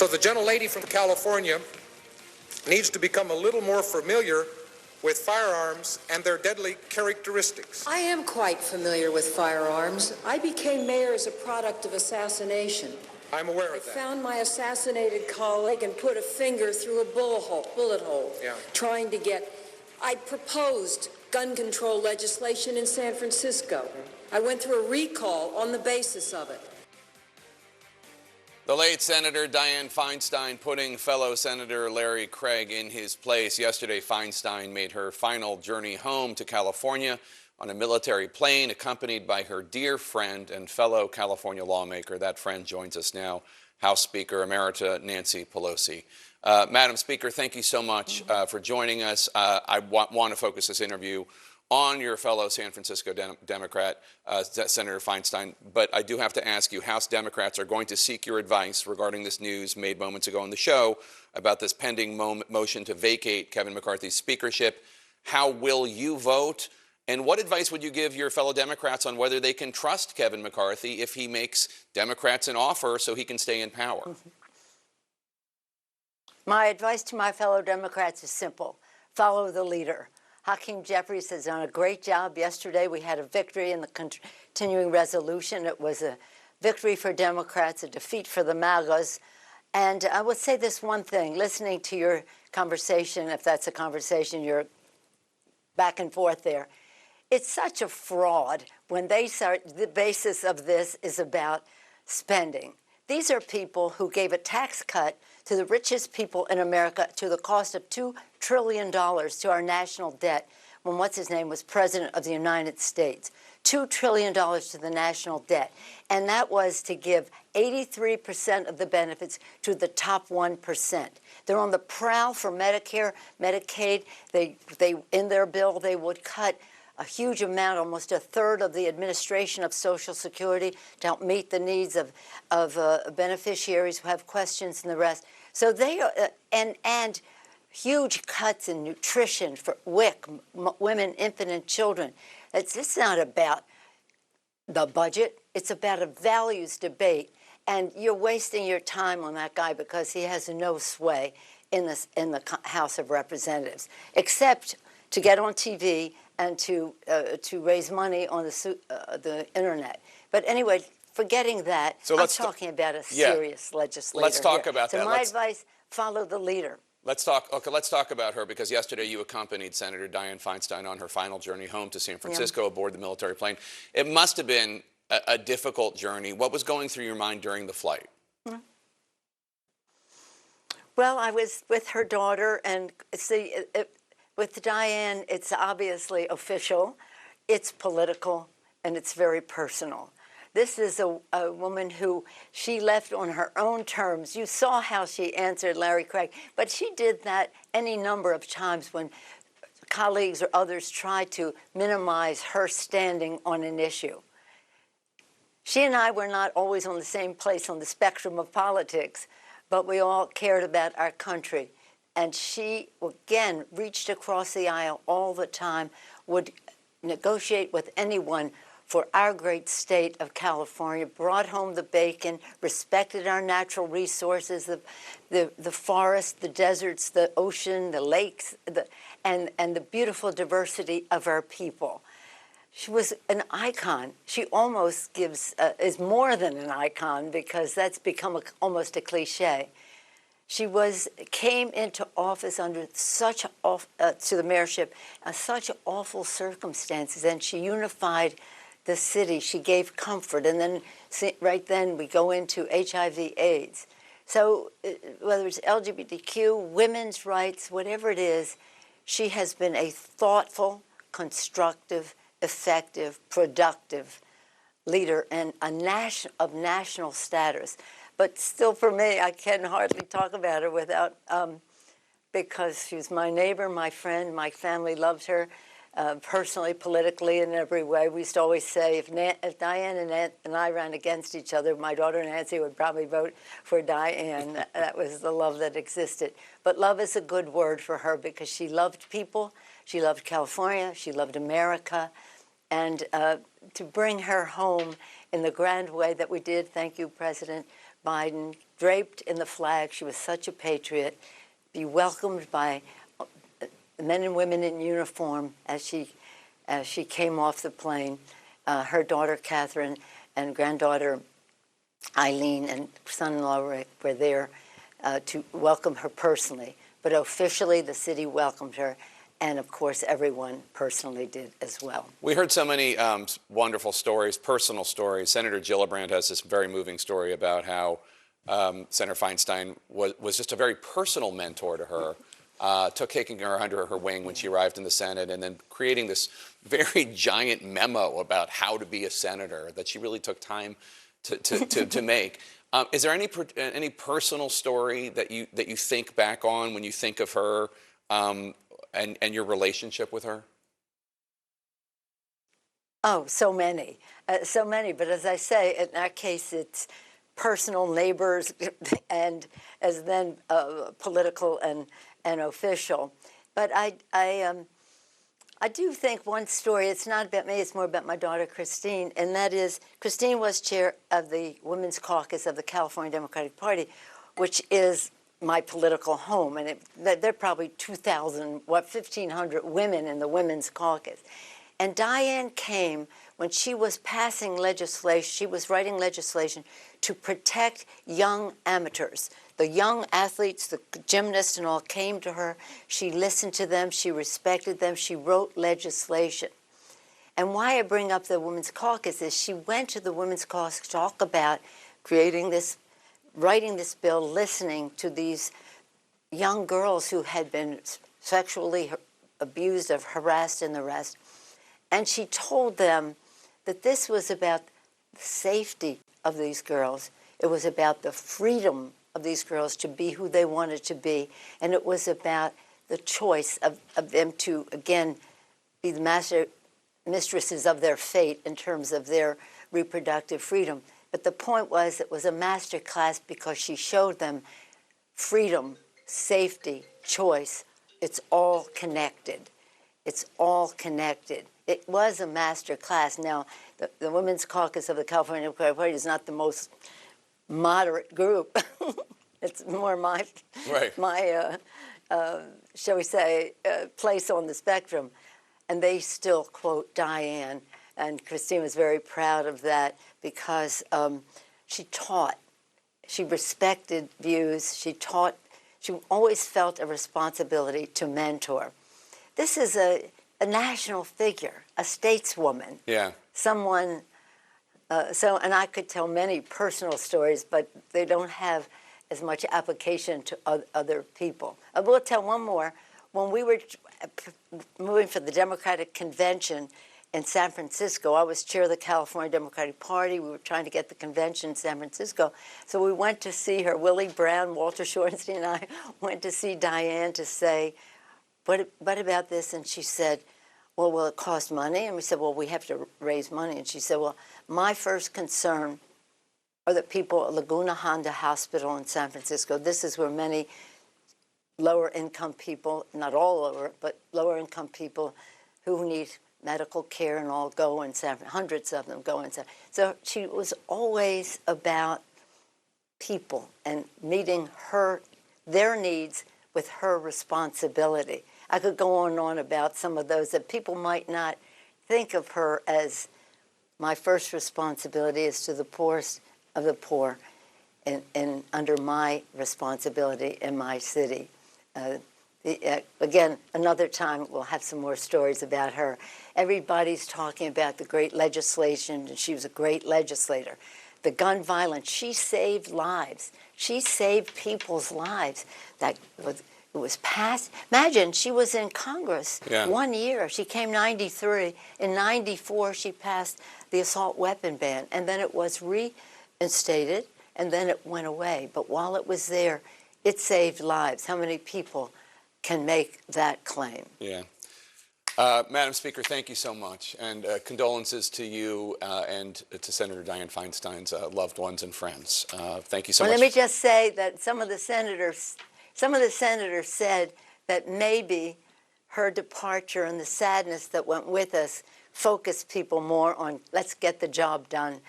So the gentlelady from California needs to become a little more familiar with firearms and their deadly characteristics. I am quite familiar with firearms. I became mayor as a product of assassination. I'm aware of that. I found my assassinated colleague and put a finger through a bullet hole, trying to get... I proposed gun control legislation in San Francisco. I went through a recall on the basis of it. The late Senator Dianne Feinstein putting fellow Senator Larry Craig in his place. Yesterday, Feinstein made her final journey home to California on a military plane, accompanied by her dear friend and fellow California lawmaker. That friend joins us now, House Speaker Emerita Nancy Pelosi. Madam Speaker, thank you so much for joining us. I want to focus this interview on your fellow San Francisco Democrat, Senator Feinstein, but I do have to ask you, House Democrats are going to seek your advice regarding this news made moments ago on the show about this pending motion to vacate Kevin McCarthy's speakership. How will you vote? And what advice would you give your fellow Democrats on whether they can trust Kevin McCarthy if he makes Democrats an offer so he can stay in power? My advice to my fellow Democrats is simple. Follow the leader. Hakeem Jeffries has done a great job. Yesterday we had a victory in the continuing resolution. It was a victory for Democrats, a defeat for the MAGAs. And I would say this one thing, listening to your conversation, if that's a conversation, you're back and forth there. It's such a fraud when they start, the basis of this is about spending. These are people who gave a tax cut to the richest people in America to the cost of $2 trillion to our national debt when what's-his-name was president of the United States. $2 trillion to the national debt. And that was to give 83% of the benefits to the top 1%. They're on the prowl for Medicare, Medicaid. They in their bill, they would cut a huge amount, almost a third of the administration of Social Security to help meet the needs of beneficiaries who have questions and the rest. So they are, and huge cuts in nutrition for WIC, women, infant, and children. It's not about the budget. It's about a values debate. And you're wasting your time on that guy because he has no sway in the House of Representatives, except to get on TV and to raise money on the internet. But anyway, forgetting that, so I'm talking about a serious legislator. Let's talk about that. So my advice, follow the leader. Let's talk about her, because yesterday you accompanied Senator Dianne Feinstein on her final journey home to San Francisco aboard the military plane. It must have been a difficult journey. What was going through your mind during the flight? Well, I was with her daughter, and see, with Dianne, it's obviously official, it's political, and it's very personal. This is a woman who she left on her own terms. You saw how she answered Larry Craig, but she did that any number of times when colleagues or others tried to minimize her standing on an issue. She and I were not always on the same place on the spectrum of politics, but we all cared about our country. And she, again, reached across the aisle all the time, would negotiate with anyone for our great state of California, brought home the bacon, respected our natural resources, the forests, the deserts, the ocean, the lakes, and the beautiful diversity of our people. She was an icon. She almost is more than an icon, because that's become almost a cliche. She came into office under such to the mayorship, such awful circumstances, and she unified the city. She gave comfort, and then right then we go into HIV/AIDS. So whether it's LGBTQ, women's rights, whatever it is, she has been a thoughtful, constructive, effective, productive leader and of national status. But still, for me, I can hardly talk about her without, because she's my neighbor, my friend, my family loves her. Personally, politically, in every way. We used to always say, if Dianne and I ran against each other, my daughter Nancy would probably vote for Dianne. That was the love that existed. But love is a good word for her, because she loved people, she loved California, she loved America, and to bring her home in the grand way that we did, thank you, President Biden, draped in the flag. She was such a patriot. Be welcomed by men and women in uniform as she came off the plane. Her daughter Catherine and granddaughter Eileen and son-in-law were there to welcome her personally. But officially, the city welcomed her, and of course, everyone personally did as well. We heard so many wonderful stories, personal stories. Senator Gillibrand has this very moving story about how Senator Feinstein was just a very personal mentor to her. Taking her under her wing when she arrived in the Senate, and then creating this very giant memo about how to be a senator that she really took time to make. Is there any personal story that you think back on when you think of her and your relationship with her? Oh, so many. But as I say, in that case, it's personal, neighbors, and as then political and official. But I do think one story, it's not about me, it's more about my daughter Christine, and that is, Christine was chair of the Women's Caucus of the California Democratic Party, which is my political home, and there are probably 1,500 women in the Women's Caucus. And Dianne came when she was passing legislation, she was writing legislation to protect young amateurs. The young athletes, the gymnasts and all came to her. She listened to them. She respected them. She wrote legislation. And why I bring up the Women's Caucus is she went to the Women's Caucus to talk about writing this bill, listening to these young girls who had been sexually abused or harassed and the rest. And she told them that this was about the safety of these girls. It was about the freedom of these girls to be who they wanted to be. And it was about the choice of them to, again, be the mistresses of their fate in terms of their reproductive freedom. But the point was, it was a master class because she showed them freedom, safety, choice. It's all connected. It's all connected. It was a master class. Now, the Women's Caucus of the California Democratic Party is not the most moderate group. It's more my shall we say, place on the spectrum. And they still quote Dianne. And Christine was very proud of that because she taught. She respected views. She taught. She always felt a responsibility to mentor. This is a national figure, a stateswoman. Yeah. Someone, and I could tell many personal stories, but they don't have as much application to other people. I will tell one more. When we were moving for the Democratic Convention in San Francisco, I was chair of the California Democratic Party. We were trying to get the convention in San Francisco. So we went to see her. Willie Brown, Walter Shorenstein, and I went to see Dianne to say, what about this? And she said, well, will it cost money? And we said, well, we have to raise money. And she said, well, my first concern are the people at Laguna Honda Hospital in San Francisco. This is where many lower-income people, not all lower, but lower-income people who need medical care and all go in San Francisco. Hundreds of them go in San Francisco. So she was always about people and meeting their needs with her responsibility. I could go on and on about some of those that people might not think of her as my first responsibility is to the poorest of the poor and under my responsibility in my city. Again, another time we'll have some more stories about her. Everybody's talking about the great legislation, and she was a great legislator. The gun violence, she saved lives. She saved people's lives. It was passed. Imagine, she was in Congress 1 year. She came 93. In 94, she passed the assault weapon ban, and then it was reinstated, and then it went away. But while it was there, it saved lives. How many people can make that claim? Yeah. Madam Speaker, thank you so much. And condolences to you and to Senator Dianne Feinstein's loved ones and friends. Thank you so much. Let me just say that some of the senators said that maybe her departure and the sadness that went with us focused people more on let's get the job done